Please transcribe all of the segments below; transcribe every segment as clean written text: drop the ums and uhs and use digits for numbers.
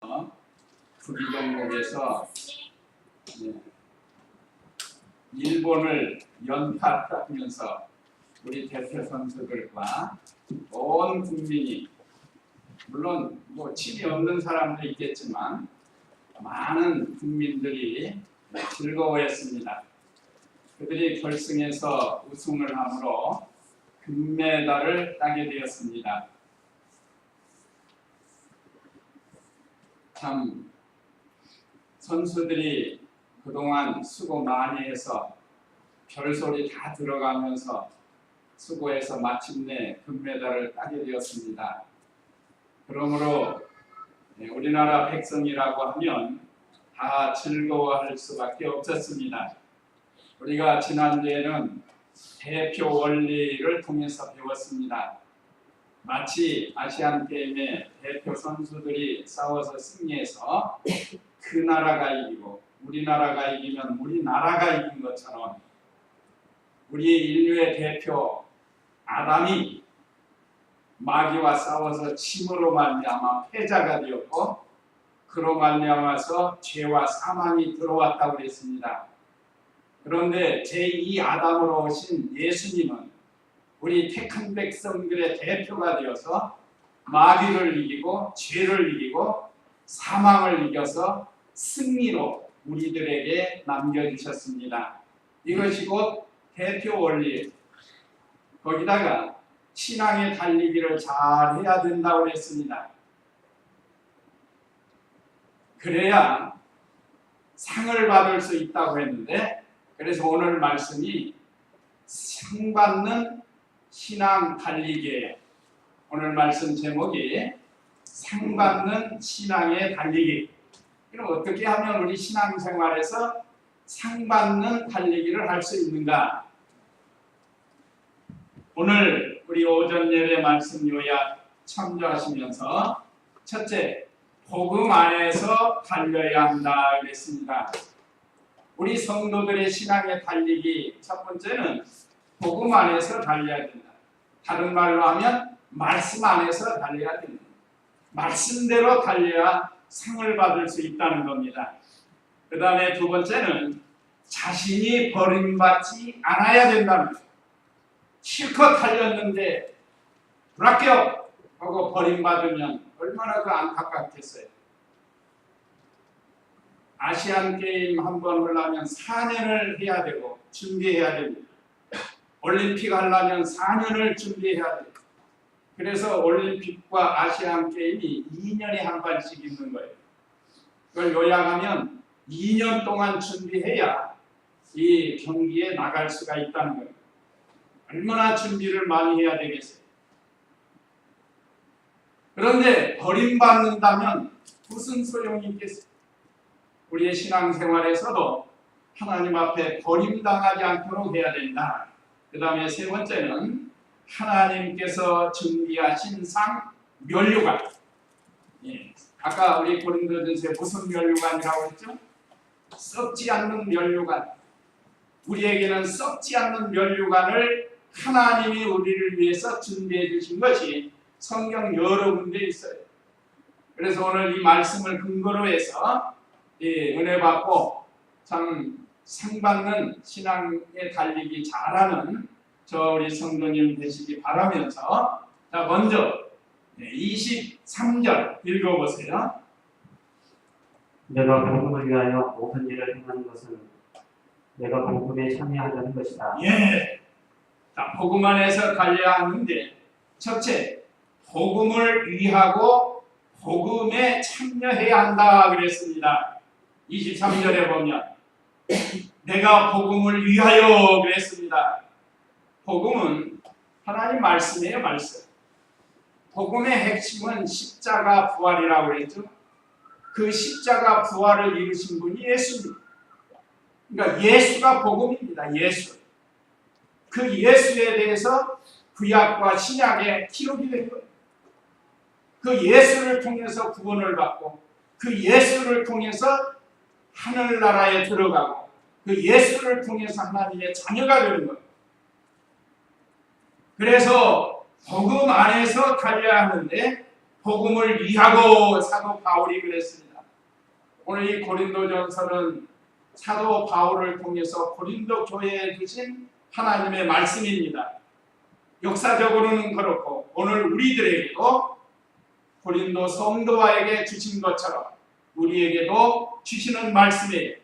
구기 종목에서 일본을 연파하면서 우리 대표 선수들과 온 국민이, 물론 침이 없는 사람도 있겠지만 많은 국민들이 즐거워했습니다. 그들이 결승에서 우승을 함으로 금메달을 따게 되었습니다. 참 선수들이 그동안 수고 많이 해서 별소리 다 들어가면서 수고해서 마침내 금메달을 따게 되었습니다. 그러므로 우리나라 백성이라고 하면 다 즐거워할 수밖에 없었습니다. 우리가 지난주에는 대표 원리를 통해서 배웠습니다. 마치 아시안게임에 대표 선수들이 싸워서 승리해서 그 나라가 이기고 우리나라가 이기면 우리나라가 이긴 것처럼 우리 인류의 대표 아담이 마귀와 싸워서 침으로 말미암아 패자가 되었고 그로 말미암아서 죄와 사망이 들어왔다고 그랬습니다. 그런데 제2 아담으로 오신 예수님은 우리 택한 백성들의 대표가 되어서 마귀를 이기고 죄를 이기고 사망을 이겨서 승리로 우리들에게 남겨주셨습니다. 이것이 곧 대표 원리. 거기다가 신앙의 달리기를 잘 해야 된다고 했습니다. 그래야 상을 받을 수 있다고 했는데, 그래서 오늘 말씀이 상 받는 신앙 달리기예요. 오늘 말씀 제목이 상 받는 신앙의 달리기. 그럼 어떻게 하면 우리 신앙생활에서 상 받는 달리기를 할 수 있는가? 오늘 우리 오전 예배 말씀 요약 참조하시면서 첫째, 복음 안에서 달려야 한다 그랬습니다. 우리 성도들의 신앙의 달리기 첫 번째는 복음 안에서 달려야 된다. 다른 말로 하면 말씀 안에서 달려야 된다. 말씀대로 달려야 상을 받을 수 있다는 겁니다. 그 다음에 두 번째는 자신이 버림받지 않아야 된다는 거예요. 실컷 달렸는데 불합격 하고 버림받으면 얼마나 그 안타깝겠어요. 아시안게임 한번 하려면 4년을 해야 되고 준비해야 됩니다. 올림픽 하려면 4년을 준비해야 돼요. 그래서 올림픽과 아시안게임이 2년에 한 번씩 있는 거예요. 그걸 요약하면 2년 동안 준비해야 이 경기에 나갈 수가 있다는 거예요. 얼마나 준비를 많이 해야 되겠어요. 그런데 버림받는다면 무슨 소용이 있겠어요? 우리의 신앙생활에서도 하나님 앞에 버림당하지 않도록 해야 된다. 그 다음에 세 번째는 하나님께서 준비하신 상 면류관. 아까 우리 고린도전서에 무슨 면류관이라고 했죠? 썩지 않는 면류관. 우리에게는 썩지 않는 면류관을 하나님이 우리를 위해서 준비해 주신 것이 성경 여러 군데 있어요. 그래서 오늘 이 말씀을 근거로 해서 은혜 받고 참 상받는 신앙에 달리기 잘하는 저 우리 성도님 되시기 바라면서, 자 먼저 23절 읽어보세요. 내가 복음을 위하여 모든 일을 행하는 것은 내가 복음에 참여하려는 것이다. 예. 자, 복음 안에서 달려야 하는데 첫째, 복음을 위하고 복음에 참여해야 한다 그랬습니다. 23절에 보면 내가 복음을 위하여 그랬습니다. 복음은 하나님 말씀이에요, 말씀. 복음의 핵심은 십자가 부활이라고 그랬죠. 그 십자가 부활을 이루신 분이 예수입니다. 그러니까 예수가 복음입니다. 예수. 그 예수에 대해서 구약과 신약의 기록이 된 거예요. 그 예수를 통해서 구원을 받고 그 예수를 통해서 하늘나라에 들어가고 그 예수를 통해서 하나님의 자녀가 되는 거예요. 그래서 복음 안에서 달려야 하는데 복음을 위하고 사도 바울이 그랬습니다. 오늘 이 고린도전서는 사도 바울을 통해서 고린도 교회에 주신 하나님의 말씀입니다. 역사적으로는 그렇고 오늘 우리들에게도 고린도 성도와에게 주신 것처럼 우리에게도 주시는 말씀이에요.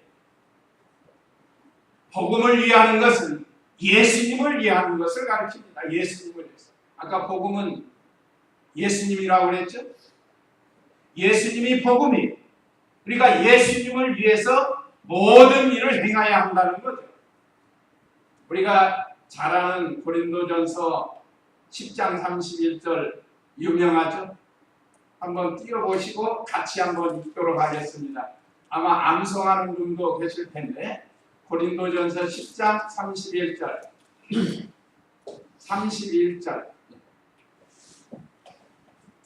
복음을 위하는 것은 예수님을 위하는 것을 가르칩니다. 예수님을 위해서. 아까 복음은 예수님이라고 그랬죠? 예수님이 복음이에요. 그러니까 예수님을 위해서 모든 일을 행해야 한다는 거죠. 우리가 잘 아는 고린도전서 10장 31절 유명하죠? 한번 띄워보시고 같이 한번 읽도록 하겠습니다. 아마 암송하는 분도 계실 텐데 고린도전서 10장 31절 31절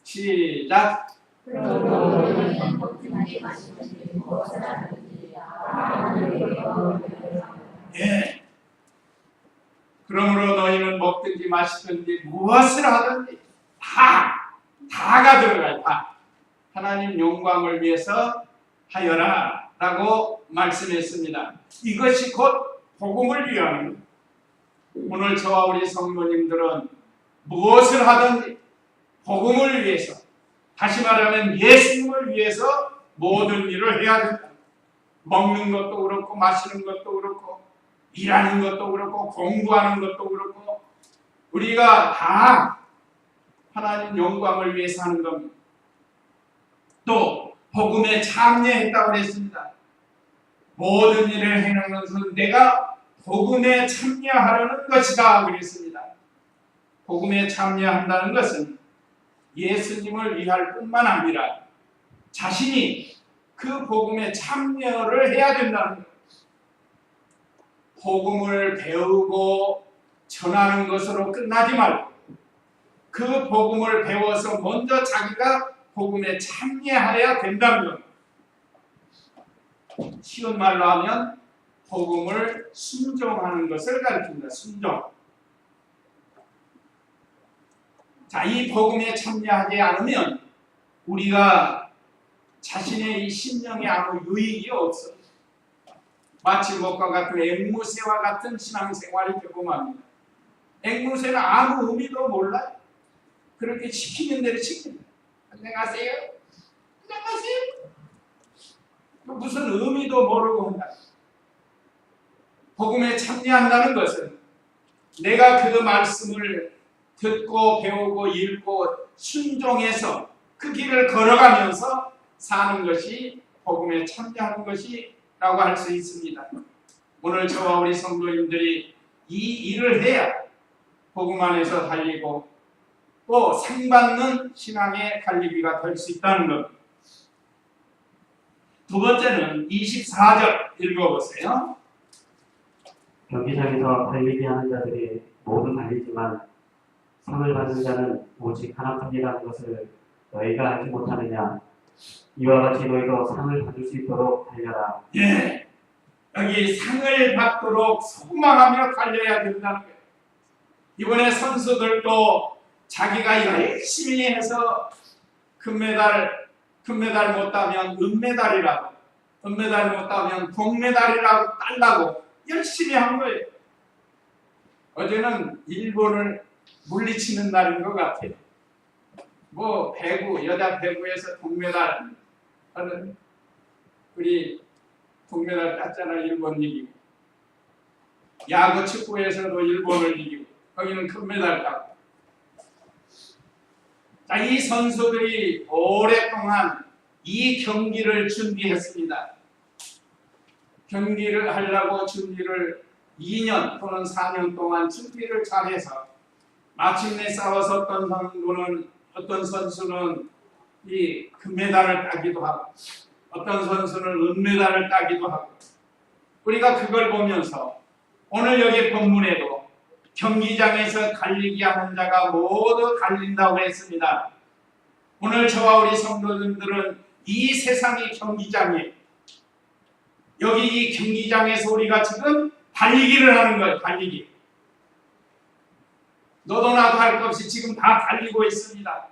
시작. 예. 그러므로 너희는 먹든지 마시든지 무엇을 하든지 다가 들어가요. 다. 하나님 영광을 위해서 하여라 라고 말씀했습니다. 이것이 곧 복음을 위하는 것. 오늘 저와 우리 성도님들은 무엇을 하든지 복음을 위해서, 다시 말하면 예수님을 위해서 모든 일을 해야 된다. 먹는 것도 그렇고 마시는 것도 그렇고 일하는 것도 그렇고 공부하는 것도 그렇고 우리가 다 하나님 영광을 위해서 하는 겁니다. 또 복음에 참여했다고 했습니다. 모든 일을 해는 것은 내가 복음에 참여하려는 것이다 그랬습니다. 복음에 참여한다는 것은 예수님을 위할 뿐만 아니라 자신이 그 복음에 참여를 해야 된다는 것. 복음을 배우고 전하는 것으로 끝나지 말고 그 복음을 배워서 먼저 자기가 복음에 참여해야 된다는 것. 쉬운 말로 하면 복음을 순종하는 것을 가르칩니다. 순종. 자, 이 복음에 참여하지 않으면 우리가 자신의 이 심령에 아무 유익이 없어요. 마치 것과 같은 앵무새와 같은 신앙생활이 되고 맙니다. 앵무새는 아무 의미도 몰라요. 그렇게 시키는 대로 시킵니다. 안녕하세요. 안녕하세요. 무슨 의미도 모르고 한다. 복음에 참여한다는 것은 내가 그 말씀을 듣고 배우고 읽고 순종해서 그 길을 걸어가면서 사는 것이 복음에 참여하는 것이라고 할 수 있습니다. 오늘 저와 우리 성도님들이 이 일을 해야 복음 안에서 달리고 또 상받는 신앙의 달리기가 될 수 있다는 것. 두 번째는 24절 읽어보세요. 경기장에서 달리기 하는 자들이 모두 달리지만 상을 받는 자는 오직 하나뿐이라는 것을 너희가 알지 못하느냐. 이와 같이 너희도 상을 받을 수 있도록 달려라. 예, 여기 상을 받도록 소망하며 달려야 된다는 거예요. 이번에 선수들도 자기가 열심히 해서 금메달 못 따면 은메달이라고, 은메달 못 따면 동메달이라고 딸라고 열심히 한 거예요. 어제는 일본을 물리치는 날인 것 같아요. 뭐 배구, 여자 배구에서 동메달 하는 우리 동메달 땄잖아요. 일본 이기고. 야구 축구에서도 일본을 이기고 거기는 금메달 따고. 자, 이 선수들이 오랫동안 이 경기를 준비했습니다. 경기를 하려고 준비를 2년 또는 4년 동안 준비를 잘해서 마침내 싸워서 어떤 선수는 이 금메달을 따기도 하고 어떤 선수는 은메달을 따기도 하고 우리가 그걸 보면서 오늘 여기 본문에도 경기장에서 달리기 하는 자가 모두 달린다고 했습니다. 오늘 저와 우리 성도님들은 이 세상이 경기장이에요. 여기 이 경기장에서 우리가 지금 달리기를 하는 거예요. 달리기. 너도 나도 할 것 없이 지금 다 달리고 있습니다.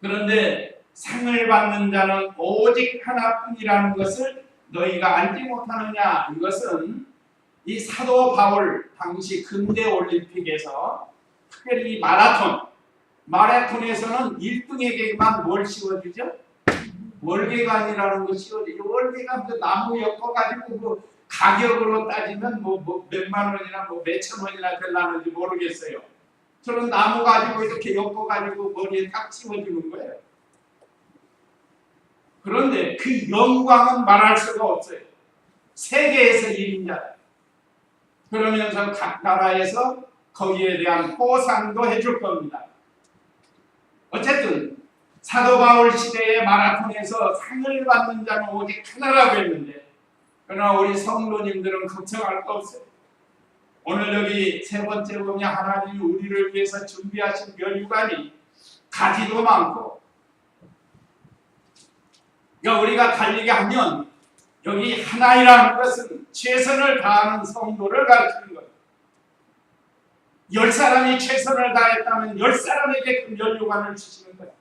그런데 상을 받는 자는 오직 하나뿐이라는 것을 너희가 알지 못하느냐. 이것은 이 사도 바울 당시 근대 올림픽에서 특별히 마라톤에서는 1등에게만 뭘 씌워주죠? 월계관이라는 거 씌워주죠. 월계관 그 나무 엮어가지고 그 가격으로 따지면 뭐 몇만 원이나 뭐 몇천 원이나 될라는지 모르겠어요. 저는 나무 가지고 이렇게 엮어가지고 머리에 딱 씌워주는 거예요. 그런데 그 영광은 말할 수가 없어요. 세계에서 1인자. 그러면서 각 나라에서 거기에 대한 보상도 해줄 겁니다. 어쨌든 사도 바울 시대의 마라톤에서 상을 받는 자는 오직 하나라고 했는데, 그러나 우리 성도님들은 걱정할 거 없어요. 오늘 여기 세 번째 보면 하나님이 우리를 위해서 준비하신 멸류관이 가지도 많고, 그러니까 우리가 달리게 하면 여기 하나이라는 것은 최선을 다하는 성도를 가르치는 거예요. 10사람이 최선을 다했다면 10사람에게 그 멸류관을 주시는 거예요.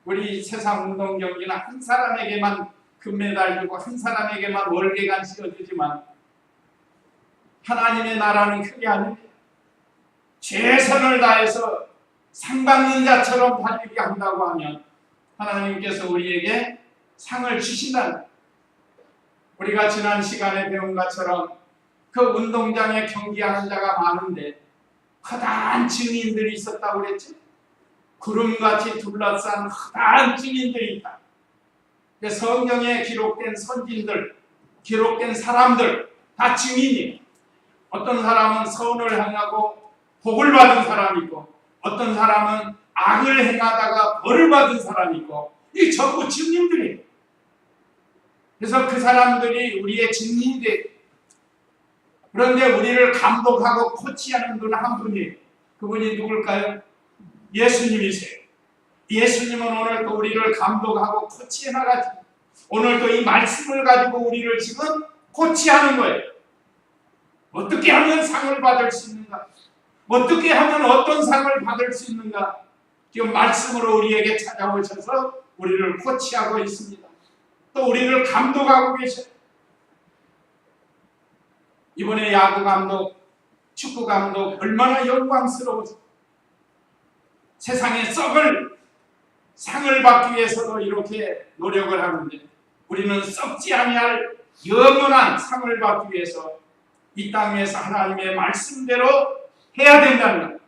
우리 세상 운동 경기는 한 사람에게만 금메달 주고 한 사람에게만 월계관 씌워주지만 하나님의 나라는 그게 아닙니다. 최선을 다해서 상 받는 자처럼 달리게 한다고 하면 하나님께서 우리에게 상을 주신다는, 우리가 지난 시간에 배운 것처럼 그 운동장에 경기하는 자가 많은데 커다란 증인들이 있었다고 그랬죠. 구름같이 둘러싼 커다란 증인들이 있다. 성경에 기록된 선진들, 기록된 사람들 다 증인이에요. 어떤 사람은 선을 행하고 복을 받은 사람이 있고, 어떤 사람은 악을 행하다가 벌을 받은 사람이 있고, 이 전부 증인들이에요. 그래서 그 사람들이 우리의 증인이 돼요. 그런데 우리를 감독하고 코치하는 분은 한 분이에요. 그분이 누굴까요? 예수님이세요. 예수님은 오늘 또 우리를 감독하고 코치해 나가지. 오늘 또 이 말씀을 가지고 우리를 지금 코치하는 거예요. 어떻게 하면 상을 받을 수 있는가? 어떻게 하면 어떤 상을 받을 수 있는가? 지금 말씀으로 우리에게 찾아오셔서 우리를 코치하고 있습니다. 또 우리를 감독하고 계셔요. 이번에 야구 감독, 축구 감독 얼마나 영광스러워서 세상에 썩을 상을 받기 위해서도 이렇게 노력을 하는데, 우리는 썩지 아니할 영원한 상을 받기 위해서 이 땅에서 하나님의 말씀대로 해야 된다는 것.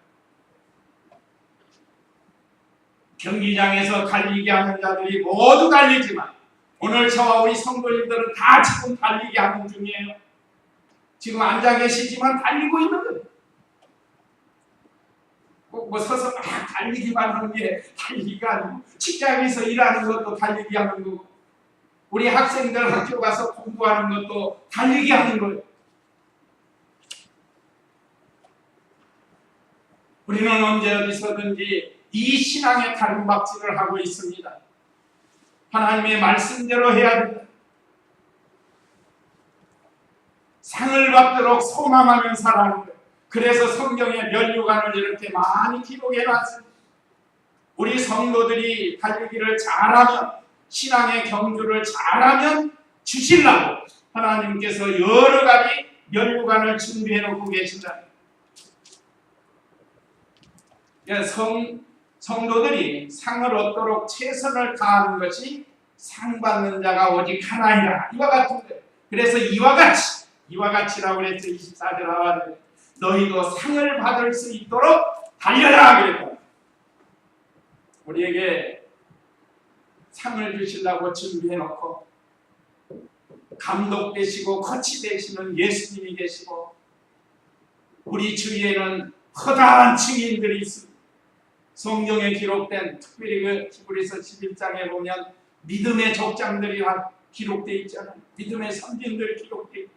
경기장에서 달리게 하는 자들이 모두 달리지만 오늘 저와 우리 성도님들은 다 지금 달리게 하는 중이에요. 지금 앉아 계시지만 달리고 있는 거예요. 꼭 뭐 서서 막 달리기만 하는 게 달리기가 아니고, 직장에서 일하는 것도 달리기 하는 거고, 우리 학생들 학교 가서 공부하는 것도 달리기 하는 거예요. 우리는 언제 어디서든지 이 신앙의 가름박질을 하고 있습니다. 하나님의 말씀대로 해야 된다. 상을 받도록 소망하면 살아가는 거예요. 그래서 성경에 멸류관을 이렇게 많이 기록해 놨습니다. 우리 성도들이 달리기를 잘하면, 신앙의 경주를 잘하면 주시려고 하나님께서 여러 가지 멸류관을 준비해 놓고 계신다. 성도들이 상을 얻도록 최선을 다하는 것이 상 받는 자가 오직 하나이라. 이와 같은 거예요. 그래서 이와 같이라고 그랬죠. 24절 하반절에 너희도 상을 받을 수 있도록 달려라 그랬다. 우리에게 상을 주시려고 준비해놓고 감독 되시고 코치 되시는 예수님이 계시고, 우리 주위에는 커다란 증인들이 있습니다. 성경에 기록된, 특별히 그 히브리서 11장에 보면 믿음의 족장들이 기록되어 있잖아요. 믿음의 선진들이 기록되어 있고,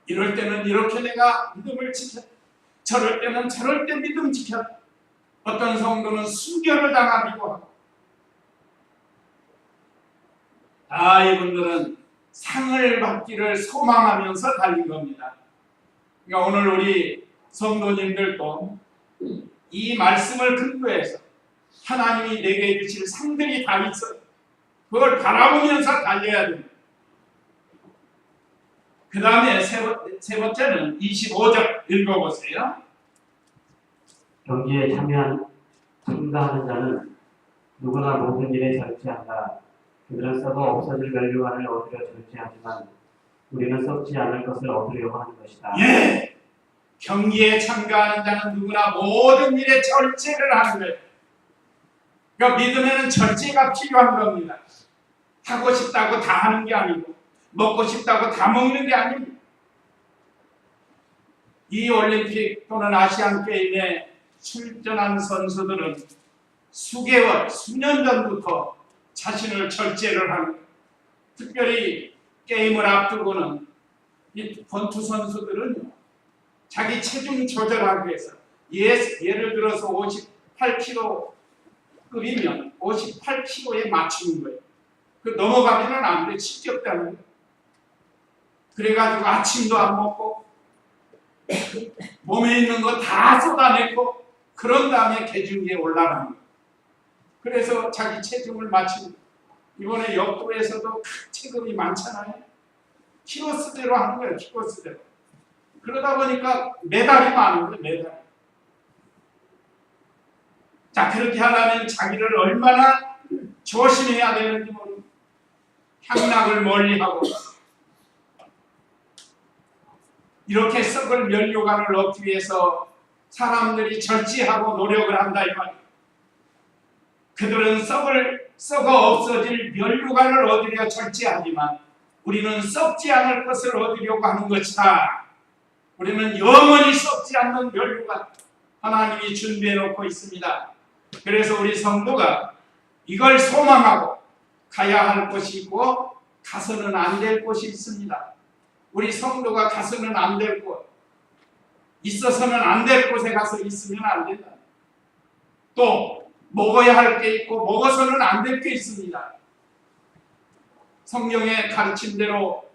이럴 때는 이렇게 내가 믿음을 지켰다, 저럴 때는 저럴 때 믿음 지켰다. 어떤 성도는 순교를 당하기도 하고, 이분들은 상을 받기를 소망하면서 달린 겁니다. 그러니까 오늘 우리 성도님들도 이 말씀을 근거해서 하나님이 내게 주실 상들이 다 있어. 그걸 바라보면서 달려야 됩니다. 그 다음에 세 번째는 25절 읽어보세요. 경기에 참가하는 자는 누구나 모든 일에 절제한다. 그들은 썩어 없어질 면류관을 얻으려 절제하지만 우리는 썩지 않을 것을 얻으려고 하는 것이다. 예! 경기에 참가하는 자는 누구나 모든 일에 절제를 하는 거예요. 그러니까 믿음에는 절제가 필요한 겁니다. 하고 싶다고 다 하는 게 아니고 먹고 싶다고 다 먹는 게 아닙니다. 이 올림픽 또는 아시안 게임에 출전한 선수들은 수개월, 수년 전부터 자신을 절제를 하는 거예요. 특별히 게임을 앞두고는 이 권투 선수들은 자기 체중 조절하기 위해서 예를 들어서 58kg급이면 58kg에 맞추는 거예요. 그 넘어가면은 안 돼. 실격되는 거예요. 그래가지고 아침도 안 먹고 몸에 있는 거 다 쏟아내고 그런 다음에 계중기에 올라가는 거예요. 그래서 자기 체중을 맞추는 거예요. 이번에 역도에서도 체급이 많잖아요. 키로수대로 하는 거예요. 키로수대로. 그러다 보니까 메달이 많은 거예요. 메달. 자, 그렇게 하려면 자기를 얼마나 조심해야 되는지 모르고 향락을 멀리하고 이렇게 썩을 면류관을 얻기 위해서 사람들이 절제하고 노력을 한다 이 말이에요. 그들은 썩어 없어질 면류관을 얻으려 절제하지만 우리는 썩지 않을 것을 얻으려고 하는 것이다. 우리는 영원히 썩지 않는 면류관 하나님이 준비해 놓고 있습니다. 그래서 우리 성도가 이걸 소망하고 가야 할 곳이 있고 가서는 안 될 곳이 있습니다. 우리 성도가 가서는 안 될 곳, 있어서는 안 될 곳에 가서 있으면 안 된다. 또 먹어야 할 게 있고 먹어서는 안 될 게 있습니다. 성경의 가르침대로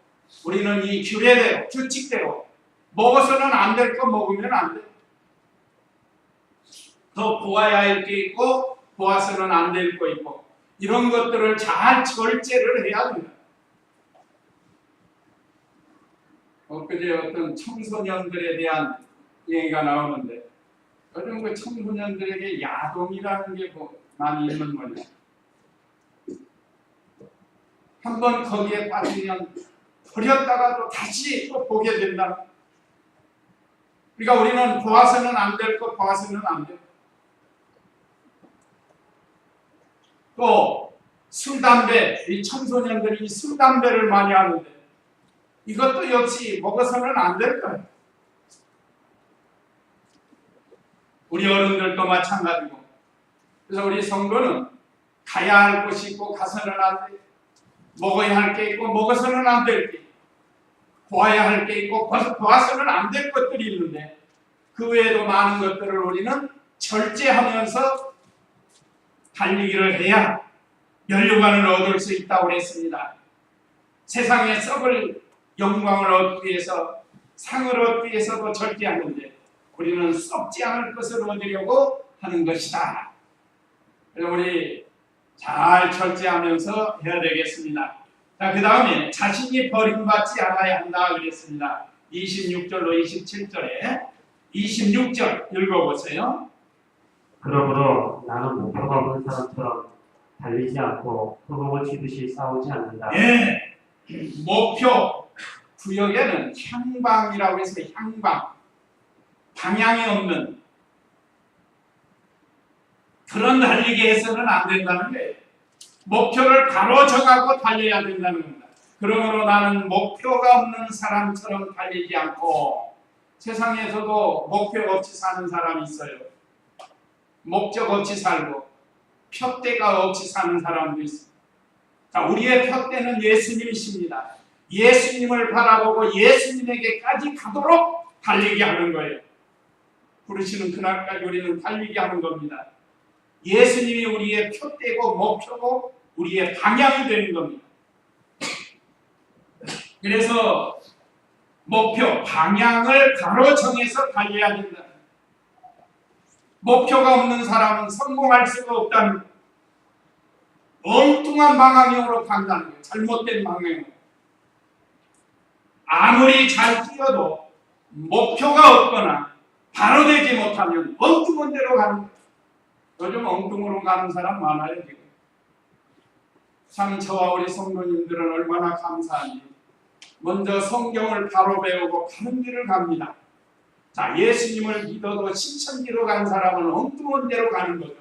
우리는 이 규례대로 규칙대로 먹어서는 안 될 거 먹으면 안 돼. 더 보아야 할 게 있고 보아서는 안 될 거 있고 이런 것들을 잘 절제를 해야 됩니다. 엊그제 어떤 청소년들에 대한 얘기가 나오는데 요즘 그 청소년들에게 야동이라는 게 많이 있는 거죠. 한번 거기에 빠지면 버렸다가도 다시 또 보게 된다. 그러니까 우리는 보아서는 안 될 것, 보아서는 안 돼. 또 술, 담배, 이 청소년들이 술, 담배를 많이 하는데 이것도 역시 먹어서는 안 될 거예요. 우리 어른들도 마찬가지고. 그래서 우리 성도는 가야 할 곳이 있고 가서는 안 돼. 먹어야 할 게 있고 먹어서는 안 될 게 있고 보아야 할 게 있고 보아서는 안 될 것들이 있는데 그 외에도 많은 것들을 우리는 절제하면서 달리기를 해야 면류관을 얻을 수 있다고 그랬습니다. 세상에 썩을 영광을 얻기 위해서 상을 얻기 위해서도 절제하는데 우리는 썩지 않을 것을 얻으려고 하는 것이다. 그래서 우리 잘 절제하면서 해야 되겠습니다. 자, 그 다음에 자신이 버림받지 않아야 한다 그랬습니다. 26절로 27절에 26절 읽어보세요. 그러므로 나는 목표가 없는 사람처럼 달리지 않고 소금을 치듯이 싸우지 않는다. 예, 목표 구역에는 향방이라고 해서 향방 방향이 없는 그런 달리기 해서는 안 된다는 거예요. 목표를 바로 정하고 달려야 된다는 겁니다. 그러므로 나는 목표가 없는 사람처럼 달리지 않고 세상에서도 목표 없이 사는 사람이 있어요. 목적 없이 살고 푯대가 없이 사는 사람도 있습니다. 자, 우리의 푯대는 예수님이십니다. 예수님을 바라보고 예수님에게까지 가도록 달리게 하는 거예요. 부르시는 그날까지 우리는 달리게 하는 겁니다. 예수님이 우리의 푯대고 목표고 우리의 방향이 되는 겁니다. 그래서 목표, 방향을 바로 정해서 달려야 된다. 목표가 없는 사람은 성공할 수가 없다는 거예요. 엉뚱한 방향으로 간다는 거예요. 잘못된 방향으로. 아무리 잘 뛰어도 목표가 없거나 바로 되지 못하면 엉뚱한 데로 가는 거예요. 요즘 엉뚱으로 가는 사람 많아요. 지금. 참 저와 우리 성도님들은 얼마나 감사한지. 먼저 성경을 바로 배우고 바른 길을 갑니다. 자, 예수님을 믿어도 신천지로 간 사람은 엉뚱한 데로 가는 거죠.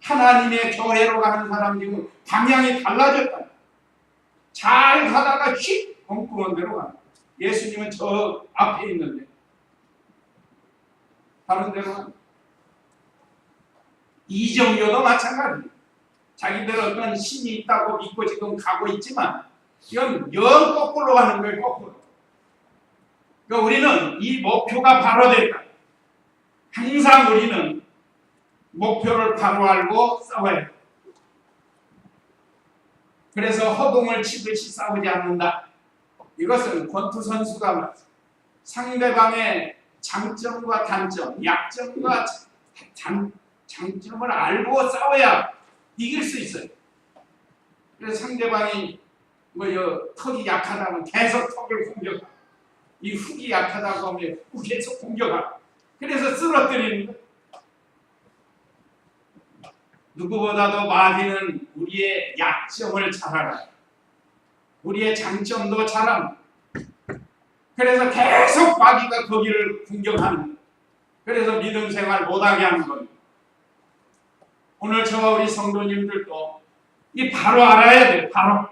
하나님의 교회로 가는 사람 지금 방향이 달라졌다. 잘 가다가 휙 엉뚱한 데로 가는 거예요. 예수님은 저 앞에 있는데 다른 데로 가는 거예요. 이정료도 마찬가지입니다. 자기들 어떤 신이 있다고 믿고 지금 가고 있지만 이건 영 거꾸로 가는 거예요. 거꾸로. 그러니까 우리는 이 목표가 바로 될까. 항상 우리는 목표를 바로 알고 싸워야 해요. 그래서 허공을 치듯이 싸우지 않는다. 이것은 권투 선수가 말이죠. 상대방의 장점과 단점, 약점과 장점을 알고 싸워야 이길 수 있어요. 그래서 상대방이 턱이 약하다면 계속 턱을 공격하고, 이 훅이 약하다고 하면 훅 계속 공격하고, 그래서 쓰러뜨리는 거예요. 누구보다도 마귀는 우리의 약점을 잘 알아요. 우리의 장점도 잘 압니다. 그래서 계속 마귀가 거기를 공격하는 거예요. 그래서 믿음 생활 못하게 하는 겁니다. 오늘 저와 우리 성도님들도 이 바로 알아야 돼요. 바로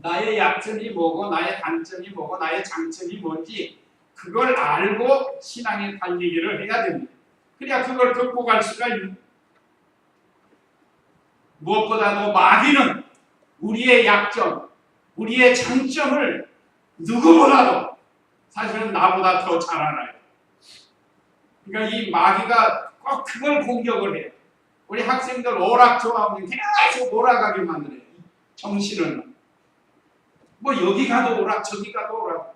나의 약점이 뭐고 나의 단점이 뭐고 나의 장점이 뭔지 그걸 알고 신앙의 달리기를 해야 됩니다. 그래야 그걸 극복할 수가 있는. 무엇보다도 마귀는 우리의 약점, 우리의 장점을 누구보다도 사실은 나보다 더 잘 알아요. 그러니까 이 마귀가 꼭 그걸 공격을 해요. 우리 학생들 오락 좋아하면 계속 오락하게 만들어요. 정신은 여기 가도 오락 저기 가도 오락.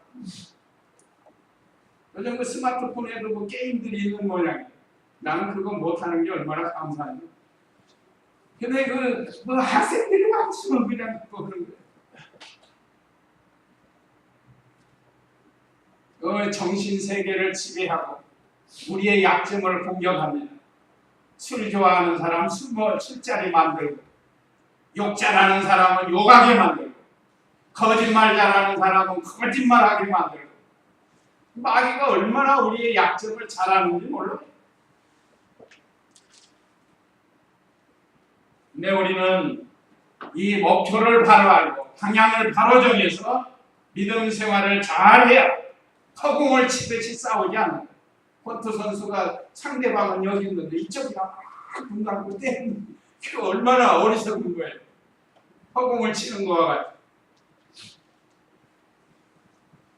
요즘 그 스마트폰에도 게임들이 있는 모양이에요. 나는 그거 못하는 게 얼마나 감사한지. 근데 학생들이 많지만 그냥 그거 그런 거예요. 정신 세계를 지배하고 우리의 약점을 공격합니다. 술 좋아하는 사람 술자리 만들고, 욕 잘하는 사람은 욕하게 만들고, 거짓말 잘하는 사람은 거짓말하게 만들고. 마귀가 얼마나 우리의 약점을 잘 아는지 몰라요. 근데 우리는 이 목표를 바로 알고 방향을 바로 정해서 믿음 생활을 잘 해야 허공을 치듯이 싸우지 않는다. 권투 선수가 상대방은 여기 있는데 이쪽이랑 눈 감고 때리는 게 얼마나 어리석은 거예요. 허공을 치는 거와 같이.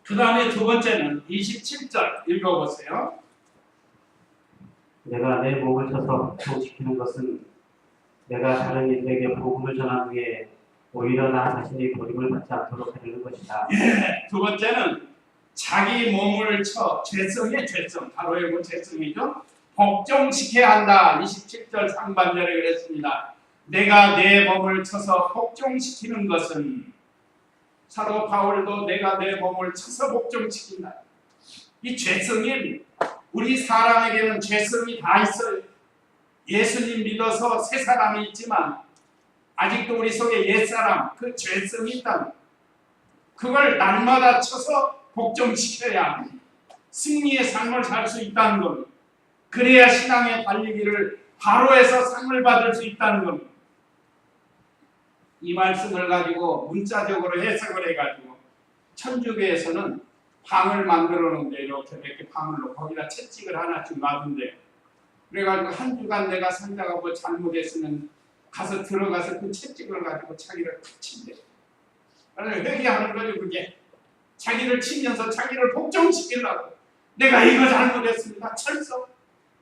그 다음에 두 번째는 27절 읽어보세요. 내가 내 몸을 쳐서 복종시키는 것은 내가 다른 이들에게 복음을 전한 후에 오히려 나 자신이 버림을 받지 않도록 하려는 것이다. 두 번째는 자기 몸을 쳐, 죄성의 죄성, 바로 이거 죄성이죠. 복종시켜야 한다. 27절 상반절에 그랬습니다. 내가 내 몸을 쳐서 복종시키는 것은, 사도 바울도 내가 내 몸을 쳐서 복종시킨다. 이 죄성이, 우리 사람에게는 죄성이 다 있어요. 예수님 믿어서 새 사람이 있지만 아직도 우리 속에 옛사람, 그 죄성이 있다. 그걸 날마다 쳐서 복종시켜야 승리의 삶을 살 수 있다는 겁니다. 그래야 신앙의 달리기를 바로 해서 상을 받을 수 있다는 겁니다. 이 말씀을 가지고 문자적으로 해석을 해가지고 천주교에서는 방을 만들어 놓은데 이렇게 방을 놓고 거기다 채찍을 하나씩 놔둔대요. 그래가지고 한 주간 내가 살다가 잘못했으면 가서 들어가서 그 채찍을 가지고 자기를 탁 친대요. 그래서 회개하는 거죠. 그게 자기를 치면서 자기를 복종시키려고. 내가 이거 잘못했습니다. 철석.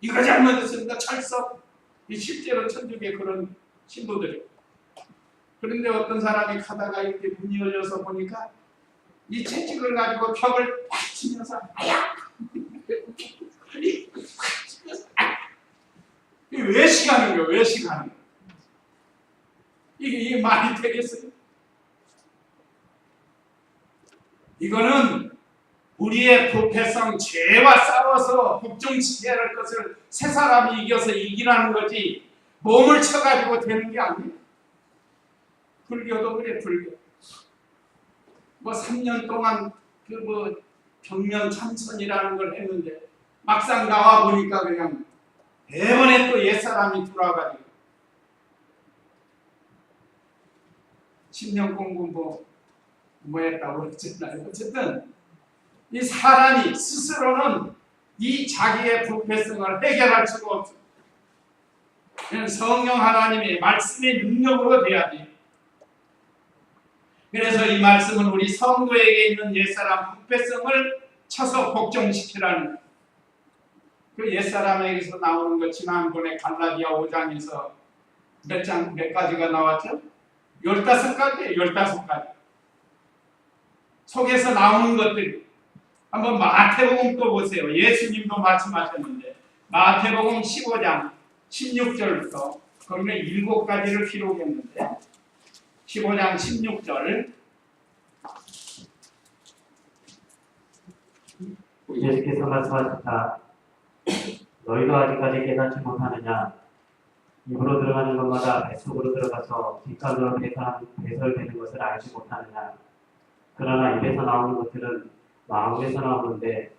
이거 잘못했습니다. 철석. 실제로 천주교에 그런 신도들이. 그런데 어떤 사람이 가다가 이렇게 문이 열려서 보니까 이 채찍을 가지고 벽을 팍 치면서 아야! 이게 외식하는 거예요. 외식하는 거. 이게 말이 되겠어요? 이거는 우리의 부패성 죄와 싸워서 복종시켜야 할 것을 세 사람이 이겨서 이기라는 거지 몸을 쳐가지고 되는 게 아니에요. 불교도 그래. 불교 뭐 3년 동안 그 경면 참선이라는 걸 했는데 막상 나와 보니까 그냥 대번에 또 옛사람이 돌아가지고 10년 공부 뭐 했다고 그랬잖아요. 어쨌든 이 사람이 스스로는 이 자기의 부패성을 해결할 수가 없어요. 성령 하나님의 말씀의 능력으로 돼야 돼요. 그래서 이 말씀은 우리 성도에게 있는 옛사람 부패성을 쳐서 복종시키라는 그 옛사람에게서 나오는 것 지난번에 갈라디아 5장에서 몇 가지가 나왔죠? 15가지예요. 15가지. 속에서 나오는 것들이 한번 마태복음 또 보세요. 예수님도 말씀하셨는데 마태복음 15장 16절부터 거기는 7가지를 기록했는데 15장 16절 예수께서 말씀하셨다. 너희도 아직까지 깨닫지 못하느냐? 입으로 들어가는 것마다 뱃속으로 들어가서 뒷간으로 배설되는 것을 알지 못하느냐? 그러나 입에서 나오는 것들은 마음에서 나오는데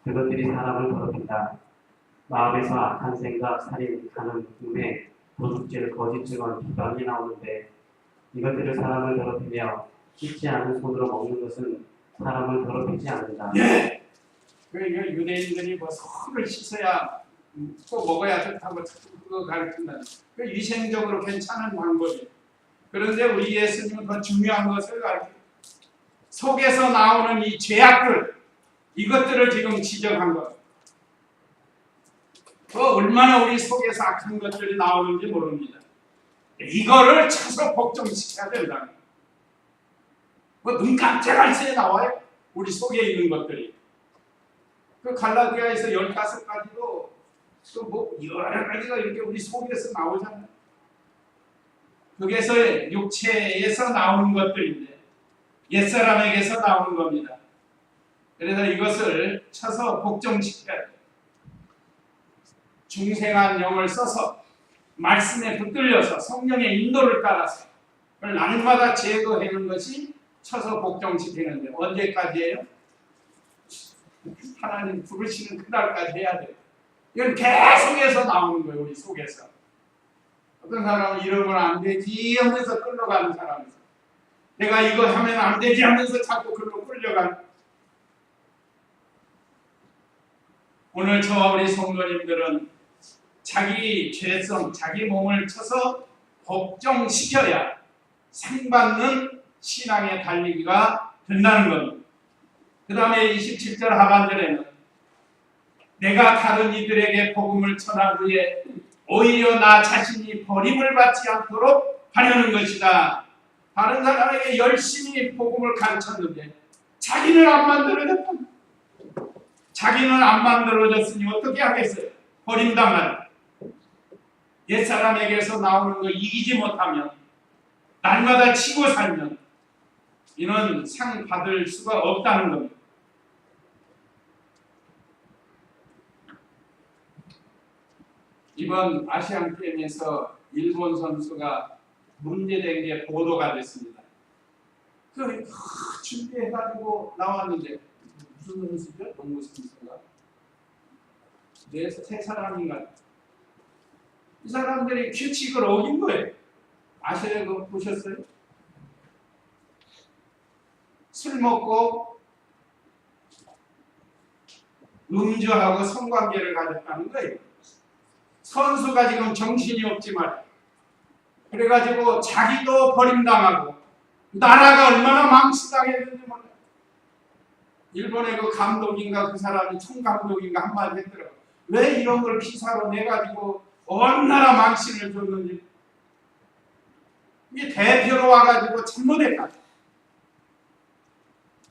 그것들이 사람을 더럽힌다. 마음에서 악한 생각, 살인, 간음, 음해, 도둑질, 거짓 증언, 비방이 나오는데 이것들을 사람을 더럽히며 씻지 않은 손으로 먹는 것은 사람을 더럽히지 않는다. 예! 그러니까 유대인들이 뭐 손을 씻어야 꼭 먹어야 좋다고 그거 가르친다. 그 위생적으로 괜찮은 방법이에요. 그런데 우리 예수님은 더 중요한 것을 가르쳐요. 속에서 나오는 이 죄악들, 이것들을 지금 지적한 것. 얼마나 우리 속에서 악한 것들이 나오는지 모릅니다. 이거를 쳐서 복종시켜야 된다. 눈 깜짝할 새에 나와요. 우리 속에 있는 것들이. 그 갈라디아에서 15가지도 또 여러 가지가 이렇게 우리 속에서 나오잖아요. 그게서 육체에서 나오는 것들인데 옛사람에게서 나오는 겁니다. 그래서 이것을 쳐서 복종시켜야 돼요. 중생한 영을 써서 말씀에 붙들려서 성령의 인도를 따라서 그걸 날마다 제거하는 것이 쳐서 복종시키는데 언제까지예요? 하나님 부르시는 그날까지 해야 돼요. 이건 계속해서 나오는 거예요. 우리 속에서. 어떤 사람은 이러면 안 되지 하면서 끌려가는 사람이 있어요. 내가 이거 하면 안 되지 하면서 자꾸 그걸로 끌려가는. 오늘 저와 우리 성도님들은 자기 죄성, 자기 몸을 쳐서 복종시켜야 상받는 신앙의 달리기가 된다는 겁니다. 그 다음에 27절 하반절에는 내가 다른 이들에게 복음을 전하기 위해 오히려 나 자신이 버림을 받지 않도록 하려는 것이다. 다른 사람에게 열심히 복음을 가르쳤는데 자기는 안 만들어졌다. 자기는 안 만들어졌으니 어떻게 하겠어요? 버림당하다. 옛사람에게서 나오는 거 이기지 못하면 날마다 치고 살면 이는 상 받을 수가 없다는 겁니다. 이번 아시안게임에서 일본 선수가 문제된 게 보도가 됐습니다. 그 준비해가지고 나왔는데 무슨 선수죠? 농구 선수가 세 사람인가? 이 사람들이 규칙을 어긴 거예요. 아시아에 그거 보셨어요? 술 먹고 음주하고 성관계를 가졌다는 거예요. 선수가 지금 정신이 없지만 그래가지고 자기도 버림당하고 나라가 얼마나 망치당했는지 몰라요. 일본의 그 감독인가 그 사람이 총감독인가 한마디 했더라고요. 왜 이런 걸 기사로 내가지고 얼마나 망신을 줬는지. 이게 대표로 와가지고 잘못했다.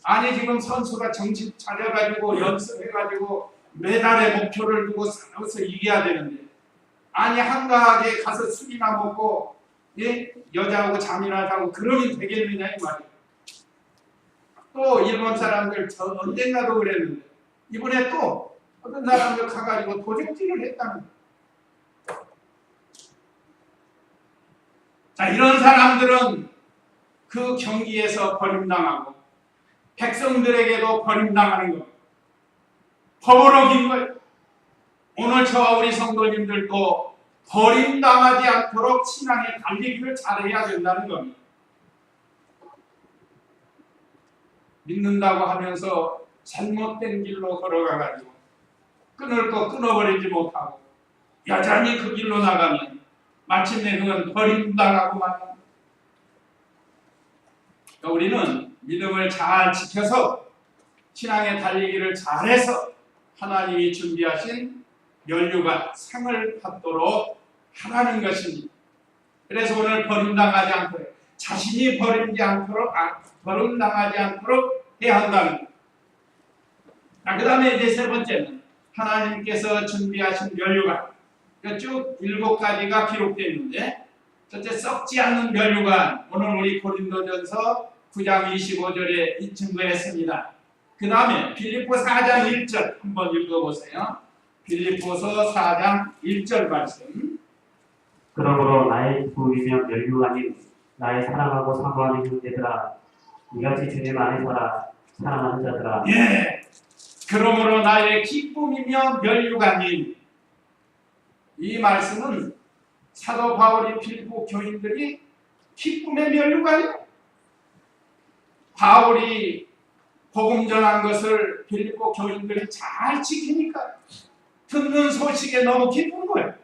아니 지금 선수가 정신 차려가지고 연습해가지고 메달의 목표를 두고 싸워서 이겨야 되는데 아니 한가하게 가서 술이나 먹고 예? 여자하고 잠이나 자고 그러면 되겠느냐 이 말이에요. 또 일본 사람들 저 언젠가도 그랬는데 이번에 또 어떤 사람들 가가지고 도적질을 했다는 거예요. 자, 이런 사람들은 그 경기에서 버림당하고 백성들에게도 버림당하는 거예요. 법을 어긴 거예요. 오늘 저와 우리 성도님들도 버림당하지 않도록 신앙의 달리기를 잘해야 된다는 겁니다. 믿는다고 하면서 잘못된 길로 걸어가가지고 끊을 거 끊어버리지 못하고 여전히 그 길로 나가면 마침내 그건 버림당하고 말합니다. 우리는 믿음을 잘 지켜서 신앙의 달리기를 잘해서 하나님이 준비하신 면류관 상을 받도록 하라는 것입니다. 그래서 오늘 버림당하지 않도록 자신이 버림당하지 않도록 해야 한다는 거예요. 그 다음에 이제 세 번째는 하나님께서 준비하신 면류관 쭉 7가지가 기록되어 있는데 첫째 썩지 않는 면류관 오늘 우리 고린도전서 9장 25절에 증거했습니다. 그 다음에 빌립보 4장 1절 한번 읽어보세요. 빌립보서 4장 1절 말씀. 그러므로 나의 부이며 면류관인 나의 사랑하고 사모하는 형제들아 이같이 주님 안에 살아 사랑하는 자들아. 예. 그러므로 나의 기쁨이며 면류관인 이 말씀은 사도 바울이 빌립보 교인들이 기쁨의 면류관이에요. 바울이 복음 전한 것을 빌립보 교인들이 잘 지키니까 듣는 소식에 너무 기쁜 거예요.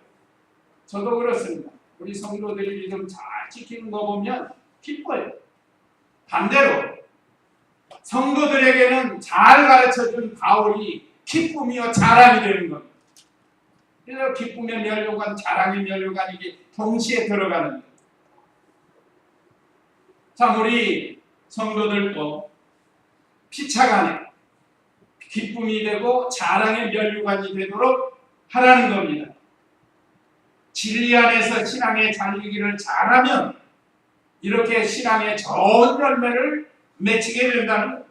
저도 그렇습니다. 우리 성도들이 믿음 잘 지키는 거 보면 기뻐요. 반대로 성도들에게는 잘 가르쳐준 바울이 기쁨이요 자랑이 되는 겁니다. 그래서 기쁨의 면류관, 자랑의 면류관 이게 동시에 들어가는 거예요. 참 우리 성도들도 피차간에 기쁨이 되고 자랑의 면류관이 되도록 하라는 겁니다. 진리 안에서 신앙의 달리기를 잘하면 이렇게 신앙의 좋은 열매를 맺히게 된다는 거예요.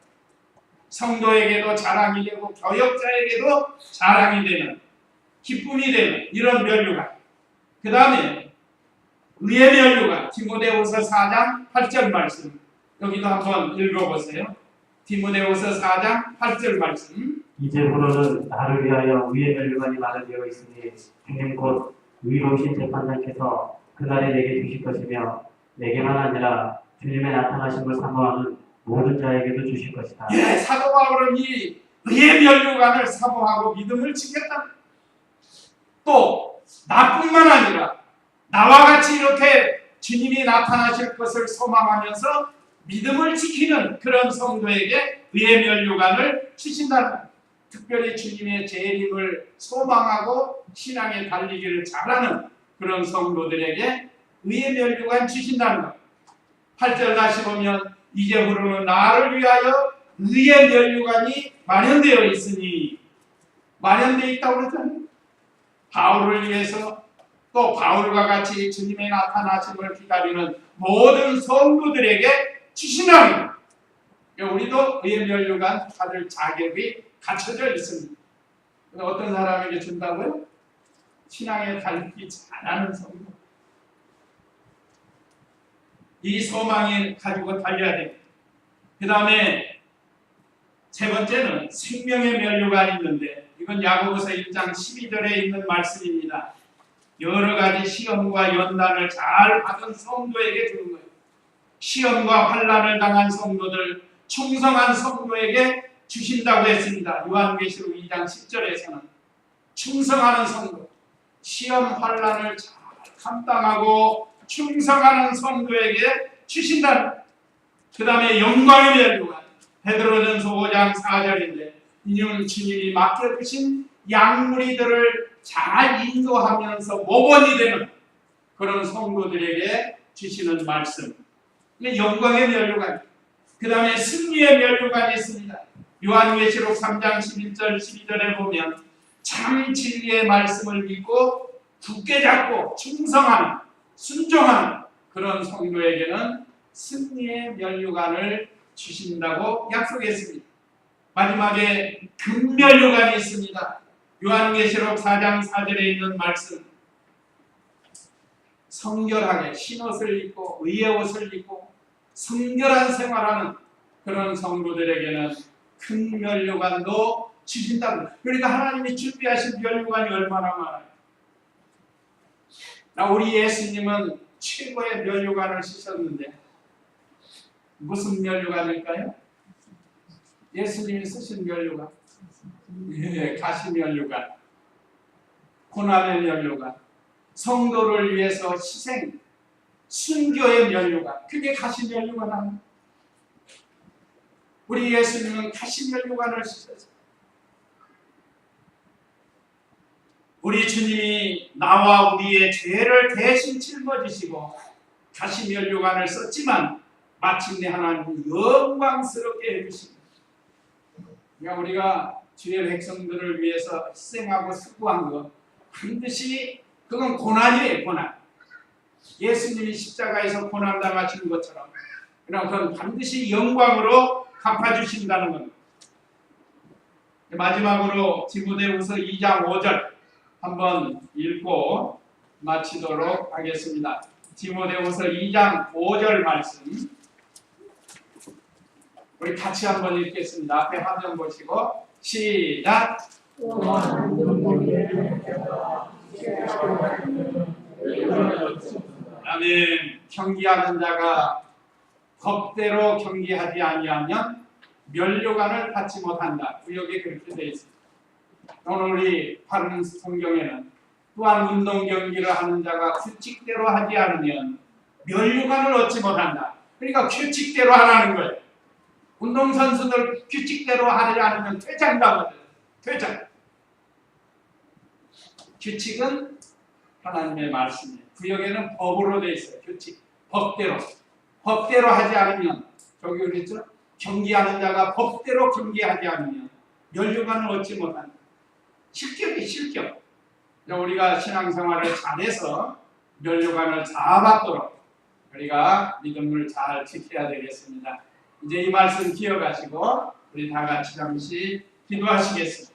성도에게도 자랑이 되고 교역자에게도 자랑이 되는 기쁨이 되는 이런 면류관. 그 다음에 의의 면류관 디모데후서 4장 8절 말씀 여기도 한번 읽어보세요. 디모데후서 4장 8절 말씀. 이제부로는 나를 위하여 의의 면류관이 마련되어 있으니 주님 곧 의로우신 재판장께서 그날에 내게 주실 것이며 내게만 아니라 주님의 나타나심을 사모하는 모든 자에게도 주실 것이다. 예, 사도 바울은 이 의의 면류관을 사모하고 믿음을 지켰다. 또 나뿐만 아니라 나와 같이 이렇게 주님이 나타나실 것을 소망하면서 믿음을 지키는 그런 성도에게 의의 면류관을 주신다는 거예요. 특별히 주님의 재림을 소망하고 신앙의 달리기를 잘하는 그런 성도들에게 의의 면류관 주신다는 거예요. 8절 다시 보면 이제부로는 나를 위하여 의의 면류관이 마련되어 있으니 마련되어 있다고 그랬잖아요. 바울을 위해서 또 바울과 같이 주님의 나타나심을 기다리는 모든 성도들에게 주신다는 거예요. 우리도 의의 면류관 받을 자격이 갖춰져 있습니다. 어떤 사람에게 준다고요? 신앙의 달리기 잘하는 성도. 이 소망이 가지고 달려야 됩니다. 그 다음에 세 번째는 생명의 면류관이 있는데 이건 야고보서 1장 12절에 있는 말씀입니다. 여러 가지 시험과 연단을 잘 받은 성도에게 주는 거예요. 시험과 환난을 당한 성도들, 충성한 성도에게 주신다고 했습니다. 요한계시록 2장 10절에서는 충성하는 성도, 시험 환난을 잘 감당하고 충성하는 성도에게 주신다는. 그 다음에 영광의 면류관 베드로전서 5장 4절인데 이는 주님이 맡겨주신 양무리들을 잘 인도하면서 모범이 되는 그런 성도들에게 주시는 말씀. 영광의 면류관. 그 다음에 승리의 면류관이 있습니다. 요한계시록 3장 11절 12절에 보면 참 진리의 말씀을 믿고 굳게 잡고 충성하는 순종하는 그런 성도에게는 승리의 면류관을 주신다고 약속했습니다. 마지막에 금면류관이 있습니다. 요한계시록 4장 4절에 있는 말씀, 성결하게 흰옷을 입고 의의 옷을 입고 성결한 생활하는 그런 성도들에게는 큰 면류관도 주신다고. 그러니까 하나님이 준비하신 면류관이 얼마나 많아요. 우리 예수님은 최고의 면류관을 쓰셨는데 무슨 면류관일까요? 예수님이 쓰신 면류관, 가시 면류관, 고난의 면류관, 성도를 위해서 희생, 순교의 면류관, 그게 가시 면류관 아닙니까? 우리 예수님은 가시 면류관을 쓰셨어요. 우리 주님이 나와 우리의 죄를 대신 짊어지시고 가시 면류관을 썼지만 마침내 하나님은 영광스럽게 해주십니다. 그러니까 우리가 주의 백성들을 위해서 희생하고 수고한 것 반드시 그건 고난이에요. 고난. 예수님이 십자가에서 고난당하신 것처럼 그럼 그건 반드시 영광으로 갚아주신다는 겁니다. 마지막으로 디모데후서 2장 5절 한번 읽고 마치도록 하겠습니다. 디모데후서 2장 5절 말씀 우리 같이 한번 읽겠습니다. 앞에 화면 보시고 시작. 아멘. 경기하는 자가 법대로 경기하지 아니하면 면류관을 받지 못한다. 구역에 그렇게 되어 있습니다. 오늘 우리 바른 성경에는 또한 운동 경기를 하는 자가 규칙대로 하지 않으면 면류관을 얻지 못한다. 그러니까 규칙대로 하라는 거예요. 운동선수들 규칙대로 하지 않으면 퇴장당하거든요. 퇴장. 규칙은 하나님의 말씀이에요. 구역에는 법으로 되어 있어요. 규칙. 법대로. 법대로 하지 않으면 저기 그랬죠? 경기하는 자가 법대로 경기하지 않으면 면류관을 얻지 못한다. 실격이 실격. 우리가 신앙생활을 잘해서 면류관을 잘 받도록 우리가 믿음을 잘 지켜야 되겠습니다. 이제 이 말씀 기억하시고 우리 다 같이 잠시 기도하시겠습니다.